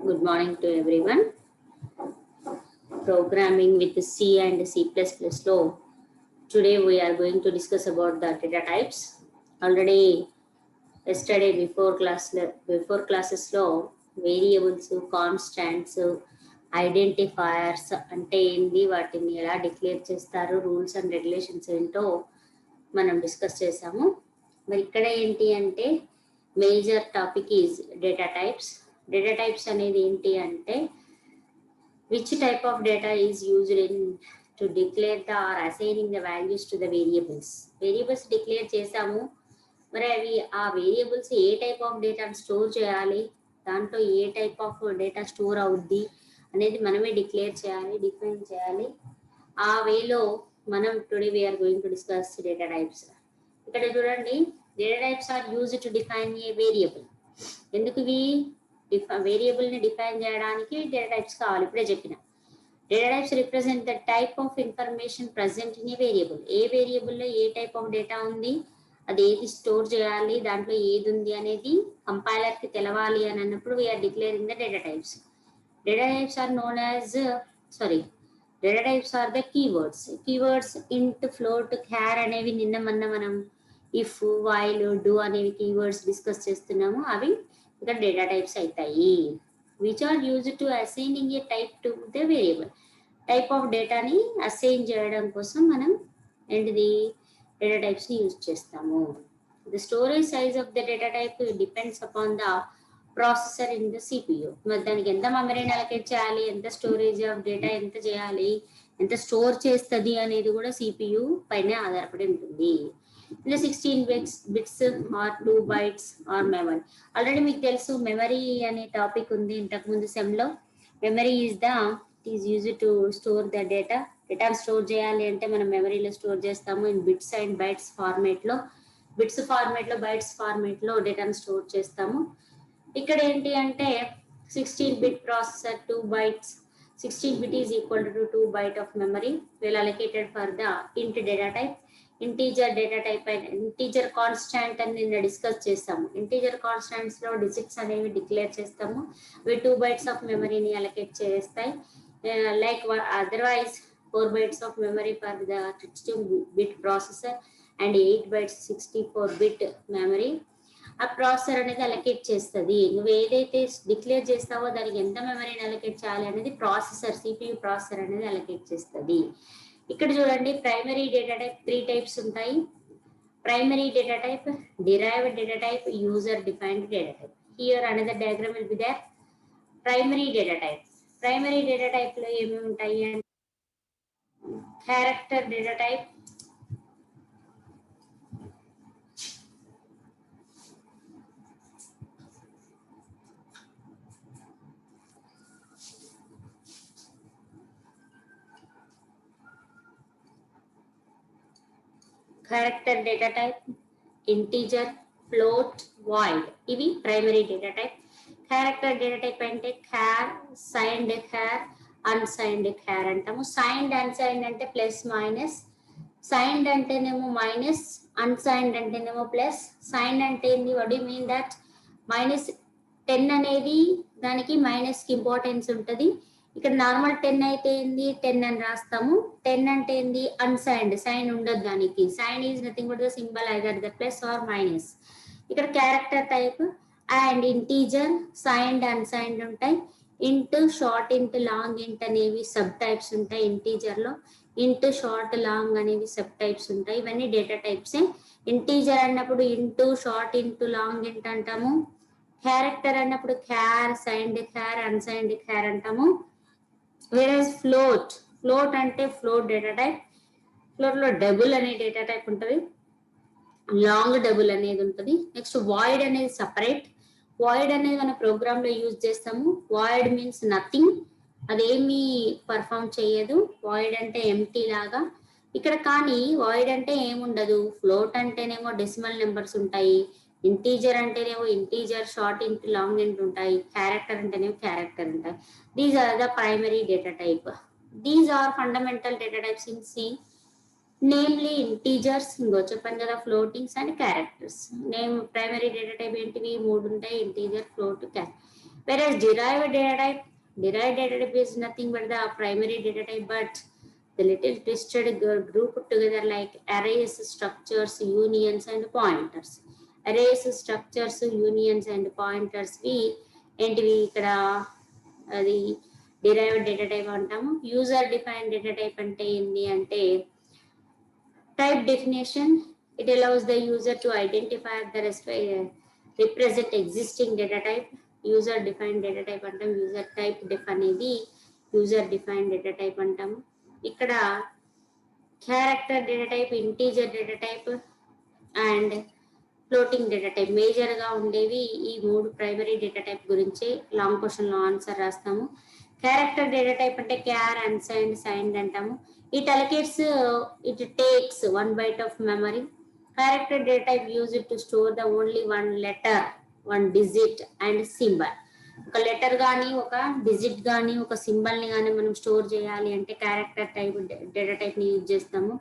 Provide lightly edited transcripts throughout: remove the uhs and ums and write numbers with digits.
Good morning to everyone. Programming with C and C++ low. Today we are going to discuss about the data types. Already yesterday before classes లో variables, constants, identifiers అంటే ఏంటి, వాటిని ఎలా declare చేస్తారు, rules and regulations ఏంటో మనం discuss చేసాము. మరి ఇక్కడ ఏంటి అంటే major topic is data types. Data types అనేది ఏంటి అంటే which type of data is used in to declare the or assigning the values to the variables. Variables declare చేసాము, మరి అవి ఆ వేరియబుల్స్ ఏ టైప్ ఆఫ్ డేటాను స్టోర్ చేయాలి, దాంట్లో ఏ టైప్ ఆఫ్ డేటా స్టోర్ అవుద్ది అనేది మనమే డిక్లేర్ చేయాలి, డిఫైన్ చేయాలి. ఆ వేలో మనం today we are going to discuss data types. ఇక్కడ చూడండి, data types are used to define a variable. ఎందుకు ఇవి వేరియబుల్ని డిఫైన్ చేయడానికి డేటా టైప్స్ కావాలి. ఇప్పుడే చెప్పిన data types represent the type of information present in a variable. ఏ వేరియబుల్లో ఏ టైప్ ఆఫ్ డేటా ఉంది, అది ఏది స్టోర్ చేయాలి, దాంట్లో ఏది ఉంది అనేది కంపైలర్కి తెలవాలి అని అన్నప్పుడు we are declaring the data types. Data types are known as data types are the keywords int, float, char అనేవి నిన్న మొన్న మనం ఇఫ్, వైల్, డూ అనేవి కీవర్డ్స్ డిస్కస్ చేస్తున్నాము. అవి ఇక్కడ డేటా టైప్స్ అవుతాయి. Which are used to assigning a type to the variable. Type of డేటాని అసైన్ చేయడం కోసం మనం ఏంటిది డేటా టైప్స్ని యూజ్ చేస్తాము. The storage size of the data type depends upon the processor in the CPU. మరి దానికి ఎంత మెమరీని అలొకేట్ చేయాలి, ఎంత స్టోరేజ్ ఆఫ్ డేటా ఎంత చేయాలి, ఎంత స్టోర్ చేస్తుంది అనేది కూడా సిపియు పైన ఆధారపడి ఉంటుంది. ఇలా 16 bits or 2 bytes or memory. Already మీకు తెలుసు మెమరీ అనే టాపిక్ ఉంది ఇంతకుముందు సెమ్లో. Memory is used to store the డేటాను స్టోర్ చేయాలి అంటే మనం మెమరీలో స్టోర్ చేస్తాము ఇన్ బిట్స్ అండ్ బైట్స్ ఫార్మేట్లో. బిట్స్ ఫార్మేట్లో, బైట్స్ ఫార్మేట్లో డేటాను స్టోర్ చేస్తాము. ఇక్కడ ఏంటి అంటే 16-bit processor, 2 bytes. 16-bit is equal to 2 byte of memory well allocated for the int data type. Integer data type అయిన ఇంటీజర్ కాన్స్టాంట్ అని నిన్న డిస్కస్ చేస్తాము. ఇంటీజర్ కాన్స్టాంట్స్లో డిజిట్స్ అనేవి డిక్లేర్ చేస్తాము. ఇవి 2 bytes ఆఫ్ మెమరీని అలొకేట్ చేస్తాయి. Like otherwise 4 bytes of memory for the 16-bit processor and 8 bytes 64-bit memory. ఆ ప్రాసెసర్ అనేది అలొకేట్ చేస్తుంది. నువ్వు ఏదైతే డిక్లేర్ చేస్తావో దానికి ఎంత మెమరీని అలొకేట్ చేయాలి అనేది ప్రాసెసర్, సిపియు ప్రాసెసర్ అనేది అలొకేట్ చేస్తుంది. ఇక్కడ చూడండి, ప్రైమరీ డేటా టైప్ 3 types ఉంటాయి. Primary data type, derived data type, user defined data type. Here another diagram will be there. Primary data type లో ఏమేమి ఉంటాయి అంటే character data type, integer, float, void. ఇవి primary data type. Character data type అంటే char, signed char, unsigned char అంటాము. Signed, unsigned అంటే plus minus. Signed అంటేనేమో minus, unsigned అంటేనేమో ప్లస్. సైన్డ్ అంటే ఏంది, వాట్ యు మీన్ దట్ -10 అనేది దానికి మైనస్కి ఇంపార్టెన్స్ ఉంటుంది. ఇక్కడ నార్మల్ 10 అయితే ఏంది 10 అని రాస్తాము. 10 అంటే ఏంది అన్సైన్డ్, సైన్ ఉండదు దానికి. Sign is nothing but the symbol either the plus or minus. ఇక్కడ character type and integer, signed, unsigned ఉంటాయి. ఇంట్, షార్ట్ ఇంట్, లాంగ్ ఇంట్ అనేవి సబ్ టైప్స్ ఉంటాయి ఇంటీజర్లో. ఇంట్, షార్ట్, లాంగ్ అనేవి సబ్ టైప్స్ ఉంటాయి. ఇవన్నీ డేటా టైప్సే. ఇంటీజర్ అన్నప్పుడు ఇంటూ, షార్ట్ ఇంటూ, లాంగ్ ఇంట్ అంటాము. క్యారెక్టర్ అన్నప్పుడు క్యార్, సైన్డ్ క్యార్, అన్సైన్డ్ క్యార్ అంటాము. వేరేస్ ఫ్లోట్ అంటే ఫ్లోట్ డేటా టైప్. ఫ్లోట్లో డబుల్ అనే డేటా టైప్ ఉంటుంది, లాంగ్ డబుల్ అనేది ఉంటుంది. నెక్స్ట్ వాయిడ్ అనేది సపరేట్. వాయిడ్ అనేది మన ప్రోగ్రాంలో యూజ్ చేస్తాము. వాయిడ్ మీన్స్ నథింగ్, అదేమీ పర్ఫామ్ చేయదు. వాయిడ్ అంటే ఎంటీ లాగా. ఇక్కడ కానీ వాయిడ్ అంటే ఏముండదు. ఫ్లోట్ అంటేనేమో డెసిమల్ నెంబర్స్ ఉంటాయి. ఇంటీజర్ అంటేనేమో integer, short int, long int ఉంటాయి. క్యారెక్టర్ అంటేనేమో క్యారెక్టర్ ఉంటాయి. These are the primary data type. These are fundamental data types in C, namely integers, ఇంకో చెప్పాను కదా floatings and characters. Name primary data type ఏంటివి 3 ఉంటాయి, integer, float, character. Whereas derived data type is nothing but the primary data type, but the little twisted group together like arrays, structures, unions, and pointers. Arrays, structures, unions, and pointers ఏంటివి ఇక్కడ అది derived data type అంటాము. User defined data type అంటే ఏంటి అంటే type definition. It allows the user to identify the represent existing data type. User defined data type అంటాం. User type diff అనేది user defined data type అంటాము. ఇక్కడ character data type, integer data type and floating data type మేజర్గా ఉండేవి ఈ మూడు primary data type గురించి long క్వశ్చన్లో ఆన్సర్ రాస్తాము. క్యారెక్టర్ డేటా టైప్ అంటే క్యార్, అన్సైన్డ్, సైన్డ్ అంటాము. It allocates, it takes 1 byte of memory. Character data type use it to store the only one letter, one digit and symbol. ఒక letter కానీ ఒక digit కానీ ఒక సింబల్ని కానీ మనం స్టోర్ చేయాలి అంటే క్యారెక్టర్ టైప్ డేటా టైప్ని యూజ్ చేస్తాము.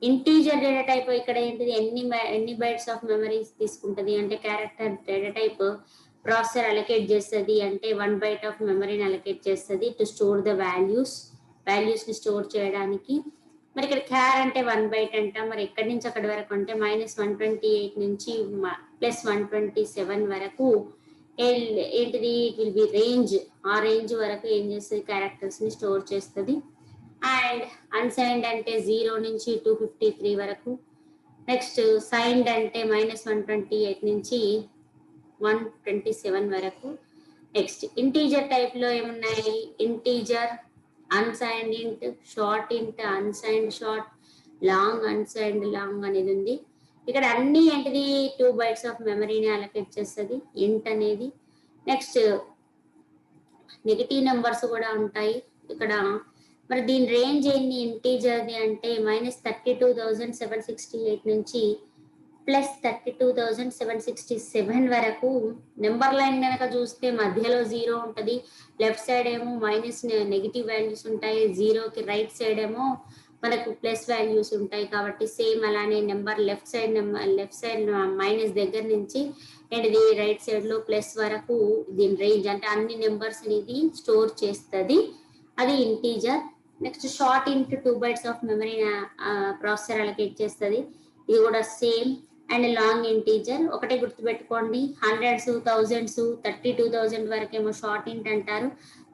ఇంటీజర్ డేటా టైప్ ఇక్కడ ఏంటిది ఎన్ని బైట్స్ ఆఫ్ మెమరీస్ తీసుకుంటుంది అంటే character data type processor allocate చేస్తుంది అంటే 1 byte ఆఫ్ మెమరీని అలొకేట్ చేస్తుంది టు స్టోర్ ద వాల్యూస్ని స్టోర్ చేయడానికి. మరి ఇక్కడ క్యార్ అంటే 1 byte అంట. మరి ఎక్కడి నుంచి అక్కడి వరకు అంటే -128 నుంచి +127 వరకు ఏంటిది ఇట్ విల్ బి రేంజ్. ఆ రేంజ్ వరకు ఏం చేస్తుంది క్యారెక్టర్స్ని స్టోర్ చేస్తుంది. అండ్ అన్సైన్డ్ అంటే 0 నుంచి 253 వరకు. నెక్స్ట్ సైన్డ్ అంటే -128 నుంచి 127 వరకు. నెక్స్ట్ ఇంటీజర్ టైప్లో ఏమున్నాయి ఇంటీజర్, అన్సైన్డ్ ఇంట్, షార్ట్ ఇంట్, unsigned short, long unsigned long అనేది ఉంది. ఇక్కడ అన్ని ఏంటిది 2 bytes ఆఫ్ మెమరీని అలొకేట్ చేస్తుంది ఇంట్ అనేది. నెక్స్ట్ నెగిటివ్ నెంబర్స్ కూడా ఉంటాయి ఇక్కడ. మరి దీని రేంజ్ ఏంటి ఇంటీజర్ది అంటే -32,768 నుంచి +32,767 వరకు. నెంబర్ లైన్ కనుక చూస్తే మధ్యలో 0 ఉంటుంది, లెఫ్ట్ సైడ్ ఏమో నెగిటివ్ వాల్యూస్ ఉంటాయి, 0కి రైట్ సైడ్ ఏమో మనకు ప్లస్ వాల్యూస్ ఉంటాయి. కాబట్టి సేమ్ అలానే నెంబర్ లెఫ్ట్ సైడ్ మైనస్ దగ్గర నుంచి ఏంటిది రైట్ సైడ్లో ప్లస్ వరకు దీని రేంజ్ అంటే అన్ని నెంబర్స్ ఇది స్టోర్ చేస్తుంది, అది ఇంటీజర్. నెక్స్ట్ షార్ట్ ఇంట్ 2 bytes of memory processor allocate చేస్తుంది, ఇది కూడా సేమ్. అండ్ లాంగ్ ఇంటీజర్ ఒకటే గుర్తుపెట్టుకోండి, 100s, 1000s, 32,000 వరకేమో షార్ట్ ఇంట్ అంటారు.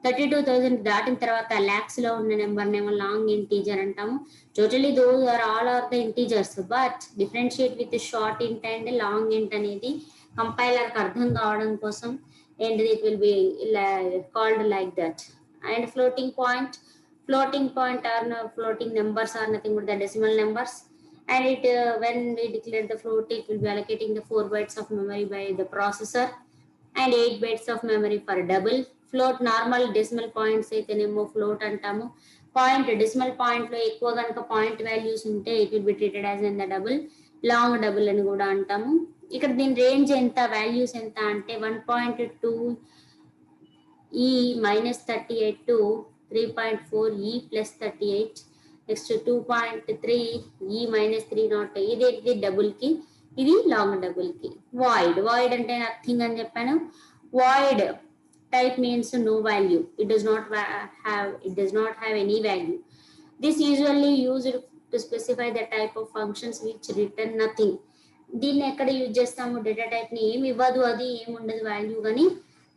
32,000 దాటిన తర్వాత lakhs-లో ఉన్న నెంబర్నేమో లాంగ్ ఇంటీజర్ అంటాము. Totally those are all are the integers, but differentiate with short int and long int అనేది కంపైలర్కి అర్థం కావడం కోసం ఏంటిది it will be called like that. And floating point or floating numbers are nothing but the decimal numbers. And it when we declare the float, it will be allocating the 4 bytes of memory by the processor and 8 bytes of memory for double. Float normal decimal points అయితేనేమో float అంటాము. Point decimal పాయింట్లో ఎక్కువ కనుక point values ఉంటే it will be treated as in the double, long double అని కూడా అంటాము. ఇక్కడ దీని రేంజ్ ఎంత, వాల్యూస్ ఎంత అంటే 1.2 E -38 to 3.4 E +38. Next 2.3 E -308. ఇది డబుల్కి, ఇది లాంగ్ డబుల్కి. వాయిడ్ అంటే నథింగ్ అని చెప్పాను. Void type means no value. It does not have any value. This usually used to specify the type of functions which return nothing. దీన్ని ఎక్కడ use చేస్తాము, data టైప్ని ఏమి ఇవ్వదు, అది ఏమి ఉండదు వాల్యూ, కానీ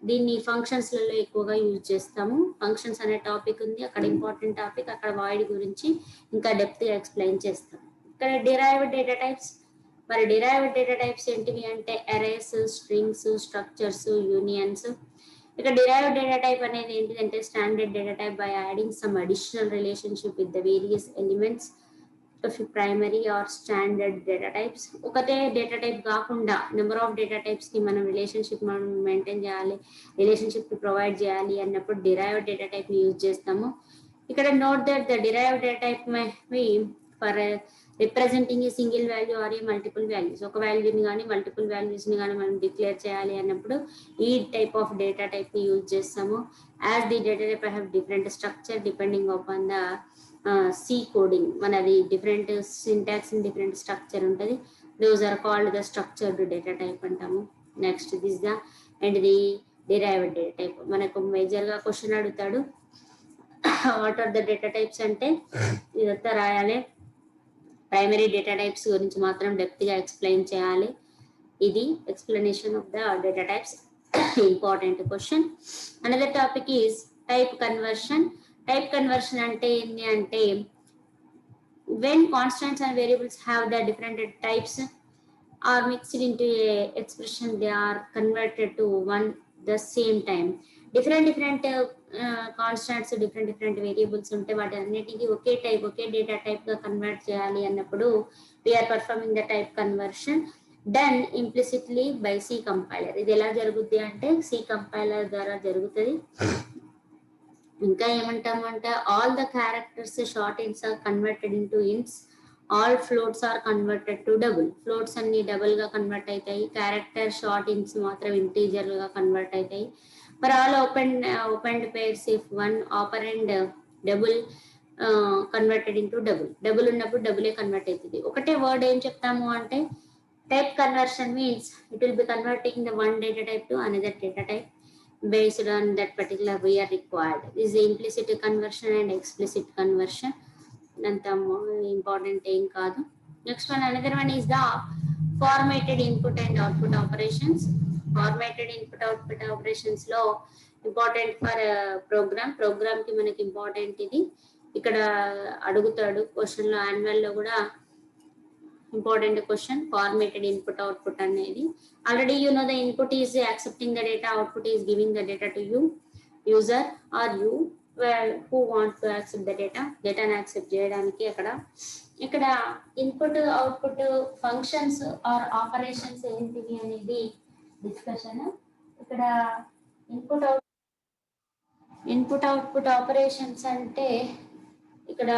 దీన్ని ఫంక్షన్స్లలో ఎక్కువగా యూజ్ చేస్తాము. ఫంక్షన్స్ అనే టాపిక్ ఉంది, అక్కడ ఇంపార్టెంట్ టాపిక్, అక్కడ వాయిడ్ గురించి ఇంకా డెప్త్గా ఎక్స్ప్లెయిన్ చేస్తాం. ఇక్కడ డిరైవ్డ్ డేటా టైప్స్. మరి డిరైవ్డ్ డేటా టైప్స్ ఏంటివి అంటే అరేస్, స్ట్రింగ్స్, స్ట్రక్చర్స్, యూనియన్స్. ఇక derived data type అనేది ఏంటిదంటే standard data type by adding some additional relationship with the various elements of primary or standard data types. ఒకటే data type కాకుండా number of data టైప్స్కి మనం relationship maintain చేయాలి, relationship provide చేయాలి అన్నప్పుడు డిరైవ్డ్ డేటా టైప్ని యూజ్ చేస్తాము. ఇక్కడ note that the derived data type may be for representing a single value or a multiple values. ఒక వాల్యూని కానీ మల్టిపుల్ వాల్యూస్ని కానీ మనం డిక్లేర్ చేయాలి అన్నప్పుడు ఈ టైప్ ఆఫ్ డేటా టైప్ని యూజ్ చేస్తాము. As the data type have different structure depending upon the C coding. మనది డిఫరెంట్ సింటాక్స్ డిఫరెంట్ స్ట్రక్చర్ ఉంటుంది. Those are called the structured data type అంటాము. Next this the and the derived data type. మనకు మేజర్గా question అడుగుతాడు, what are the data types అంటే ఇదంతా రాయాలి. Primary data types గురించి మాత్రం డెప్త్గా ఎక్స్ప్లెయిన్ చేయాలి. ఇది explanation of the data types, important question. Another topic is type conversion. Type conversion అంటే ఏంటి అంటే when constants and variables have the different types are mixed into a expression, they are converted to one the same time. different constants, different variables ఉంటే వాటి అన్నిటికీ ఒకే type, ఒకే data type గా convert చేయాలి అన్నప్పుడు we are performing the type conversion done implicitly by C compiler. ఇది ఎలా జరుగుద్ది అంటే C compiler ద్వారా జరుగుతుంది. ఇంకా ఏమంటాము అంటే all the characters short ints are converted into ints, all floats are converted to double. Floats అన్ని డబుల్ గా కన్వర్ట్ అవుతాయి, క్యారెక్టర్ షార్ట్ ఇంట్స్ మాత్రం ఇంటీజర్ గా కన్వర్ట్ అవుతాయి. For all opened pairs if one operand double converted into double. Double ఉన్నప్పుడు డబులే convert అవుతుంది. ఒకటే వర్డ్ ఏం చెప్తాము అంటే type conversion means it will be converting the one data type to another data type based on that particular we are required. This is implicit conversion and explicit conversion. Nanta important em kaadu. Next one, another one is the formatted input and output operations. Formatted input output operations lo important for program ki manaki important idi. Ikkada adugutadu question lo annual lo kuda important question, formatted input output అనేది. Already you know the input is accepting the data, output is giving the data to you, user or you who want to accept the data. డేటాను accept చేయడానికి ఇక్కడ input output functions or operations ఏంటివి అనేది discussion. ఇక్కడ input output operations అంటే ఇక్కడ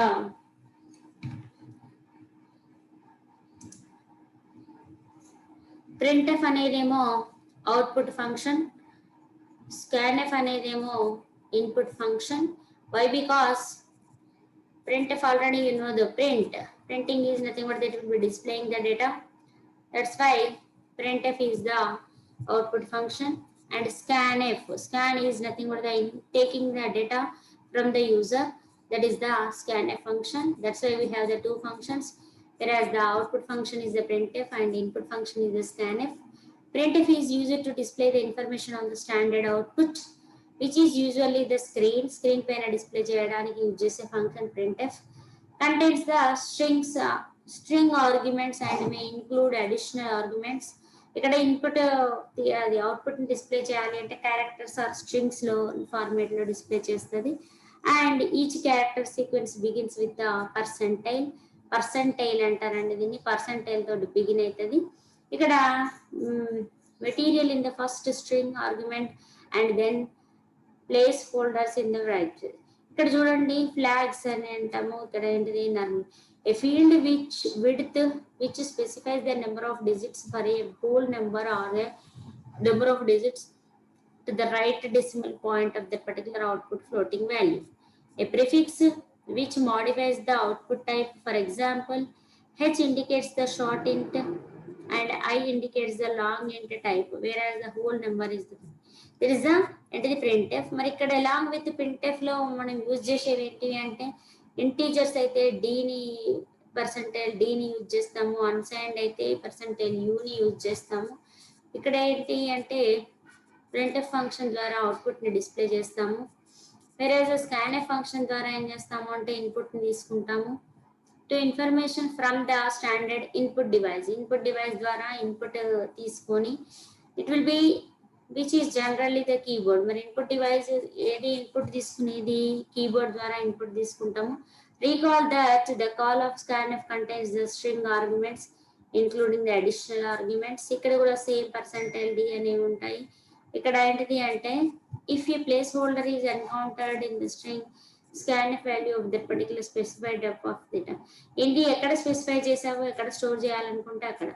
printf అనేదేమో output function, scanf అనేదేమో input function. why? Because printf already you know the printing is nothing but that it will be displaying the data. That's why printf is the output function. And scan is nothing but the taking the data from the user, that is the scanf function. That's why we have the two functions, whereas the output function is the printf and input function is the scanf. Printf is used to display the information on the standard output, which is usually the screen పైన display చేయడానికి use చేసే function printf. Contains the string arguments and may include additional arguments. ఇక్కడ input అది output ని display చేయాలి అంటే characters or strings లో format లో డిస్ప్లే చేస్తుంది. And each character sequence begins with the percentile అంటారండి దీన్ని. పర్సెంటైల్ తోటి బిగిన్ అవుతుంది. ఇక్కడ material in the first string argument and then place holders in the right. ఇక్కడ చూడండి ఫ్లాగ్స్ అని అంటాము. ఇక్కడ ఏంటిది a field which specifies the number of digits for a whole number or a number of digits to the right decimal point of that particular output floating value. A prefix which modifies the output type. For example, h indicates the short int and I indicates the long int type, whereas the whole number is there is a entity printf. మరి ఇక్కడ along with printf లో మనం use చేసేవి ఏంటి అంటే integers అయితే డీని percentile డీని use చేస్తాము, unsigned అయితే పర్సెంటైల్ యూని యూజ్ చేస్తాము. ఇక్కడ ఏంటి అంటే printf ఫంక్షన్ ద్వారా అవుట్పుట్ని డిస్ప్లే చేస్తాము. వేరేజ్ scanf ఫంక్షన్ ద్వారా ఏం చేస్తాము అంటే ఇన్పుట్ని తీసుకుంటాము. To information from the standard input device ద్వారా ఇన్పుట్ తీసుకొని it will B which is generally the keyboard. మరి ఇన్పుట్ డివైస్ ఏది ఇన్పుట్ తీసుకునేది కీబోర్డ్ ద్వారా ఇన్పుట్ తీసుకుంటాము. Recall that the call of scanf contains the string arguments including the additional arguments. ఇక్కడ కూడా same percentile D అనేవి ఉంటాయి. ఇక్కడ ఏంటిది అంటే if a place holder is encountered in the string scanf value of that particular specified depth of data. ఏంటి ఎక్కడ specify చేసావో ఎక్కడ స్టోర్ చేయాలనుకుంటే అక్కడ.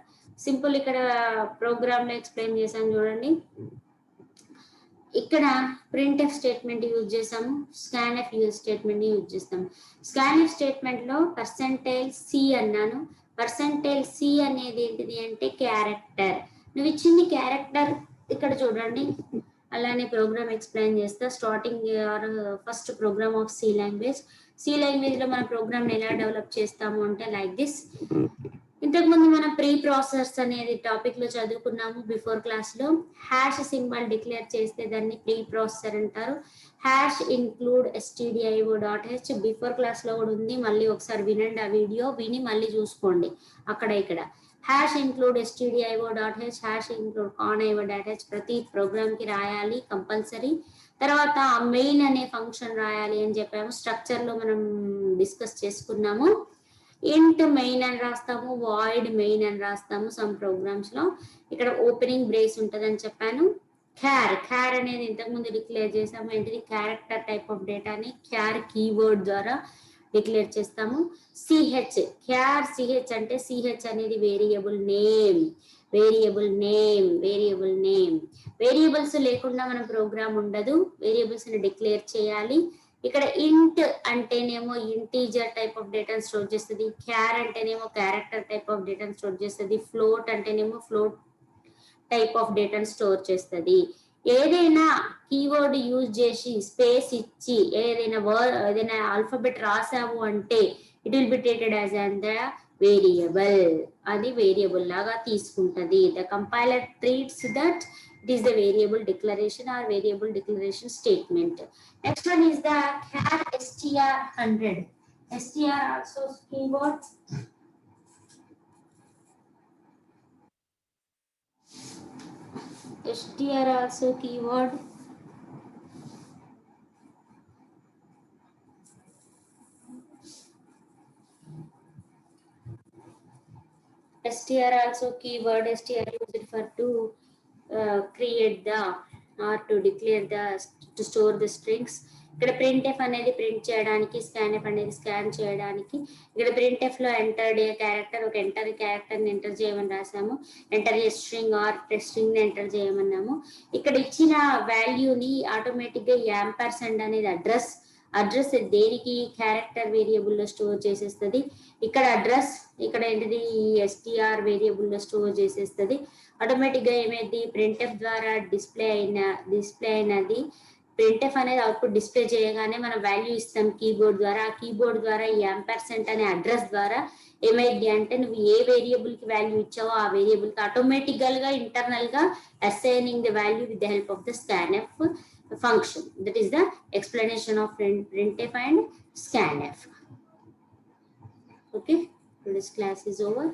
సింపుల్ ఇక్కడ ప్రోగ్రామ్ లో ఎక్స్ప్లెయిన్ చేశాను చూడండి. ఇక్కడ printf స్టేట్మెంట్ యూజ్ చేసాము, scanf స్టేట్మెంట్ యూజ్ చేస్తాము. scanf స్టేట్మెంట్ లో పర్సెంటైల్ సి అన్నాను. పర్సెంటైల్ సి అనేది ఏంటిది అంటే క్యారెక్టర్. నువ్వు ఇచ్చింది క్యారెక్టర్ ఇక్కడ చూడండి అలానే ప్రోగ్రామ్ ఎక్స్ప్లెయిన్ చేస్తా. Starting first program of C language. C language లో మన ప్రోగ్రామ్ ఎలా డెవలప్ చేస్తాము అంటే లైక్ దిస్. ఇంతకుముందు మనం ప్రీ ప్రాసెస్ అనేది టాపిక్ లో చదువుకున్నాము బిఫోర్ క్లాస్ లో. హ్యాష్ సింబల్ డిక్లేర్ చేస్తే దాన్ని ప్రీ ప్రాసెసర్ అంటారు. Hash include stdio.h before class లో కూడా ఉంది, మళ్ళీ ఒకసారి వినండి ఆ వీడియో, విని మళ్ళీ చూసుకోండి అక్కడ ఇక్కడ. Hash include stdio.h, hash include conio.h ప్రతి ప్రోగ్రామ్ కి రాయాలి కంపల్సరీ. తర్వాత మెయిన్ అనే ఫంక్షన్ రాయాలి అని చెప్పాము, స్ట్రక్చర్ లో మనం డిస్కస్ చేసుకున్నాము. ఇంట్ మెయిన్ అని రాస్తాము, వాయిడ్ మెయిన్ అని రాస్తాము సమ్ ప్రోగ్రామ్స్ లో. ఇక్కడ ఓపెనింగ్ బ్రేస్ ఉంటుందని చెప్పాను. క్యార్ అనేది ఇంతకుముందు డిక్లేర్ చేసాము, ఏంటిది క్యారెక్టర్ టైప్ ఆఫ్ డేటాని క్యార్ కీవర్డ్ ద్వారా డిక్లేర్ చేస్తాము. సిహెచ్ అంటే సిహెచ్ అనేది వేరియబుల్ నేమ్. వేరియబుల్స్ లేకుండా మన ప్రోగ్రామ్ ఉండదు, వేరియబుల్స్ ని డిక్లేర్ చేయాలి. ఇక్కడ ఇంట్ అంటేనేమో ఇంటీజర్ టైప్ ఆఫ్ డేటాను స్టోర్ చేస్తుంది, క్యార్ అంటేనేమో క్యారెక్టర్ టైప్ ఆఫ్ డేటాను స్టోర్ చేస్తుంది, ఫ్లోట్ అంటేనేమో ఫ్లోట్ టైప్ ఆఫ్ డేటాను స్టోర్ చేస్తుంది. ఏదైనా కీవర్డ్ యూజ్ చేసి స్పేస్ ఇచ్చి ఏదైనా ఆల్ఫాబెట్ రాసాము అంటే it will be treated as an the variable. అది వేరియబుల్ లాగా తీసుకుంటది. The compiler treats that it is the variable declaration or variable declaration statement. Next one is the char str100. Str also keyword. Str also keyword. Str also keyword. Str used for to create the or to declare the to store the strings. ఇక్కడ printf అనేది print చేయడానికి, scanf అనేది scan చేయడానికి. ఇక్కడ printf లో entered ఏ character, ఒక క్యారెక్టర్ని enter చేయమని రాసాము. ఎంటర్ ఏ స్ట్రింగ్ ఆర్ స్ట్రింగ్ని ఎంటర్ చేయమన్నాము. ఇక్కడ ఇచ్చిన వాల్యూని ఆటోమేటిక్గా యాంపర్సెండ్ అనేది అడ్రస్ దేనికి క్యారెక్టర్ వేరియబుల్లో స్టోర్ చేసేస్తుంది. ఇక్కడ అడ్రస్ ఇక్కడ ఏంటిది ఎస్టిఆర్ వేరియబుల్లో స్టోర్ చేసేస్తుంది. ఆటోమేటిక్గా ఏమైంది ప్రింట్ఎఫ్ ద్వారా డిస్ప్లే అయినది. ప్రింట్ఎఫ్ అనేది అవుట్పుట్ డిస్ప్లే చేయగానే మనం వాల్యూ ఇస్తాం కీబోర్డ్ ద్వారా. ఆ కీబోర్డ్ ద్వారా ఈ యాంపర్సెంట్ అనే అడ్రస్ ద్వారా ఏమైంది అంటే నువ్వు ఏ వేరియబుల్ కి వాల్యూ ఇచ్చావో ఆ వేరియబుల్ కి ఆటోమేటికల్ గా ఇంటర్నల్ గా assigning the value with the help of the scanf function. That is the explanation of printf and scanf. Okay, today's class is over.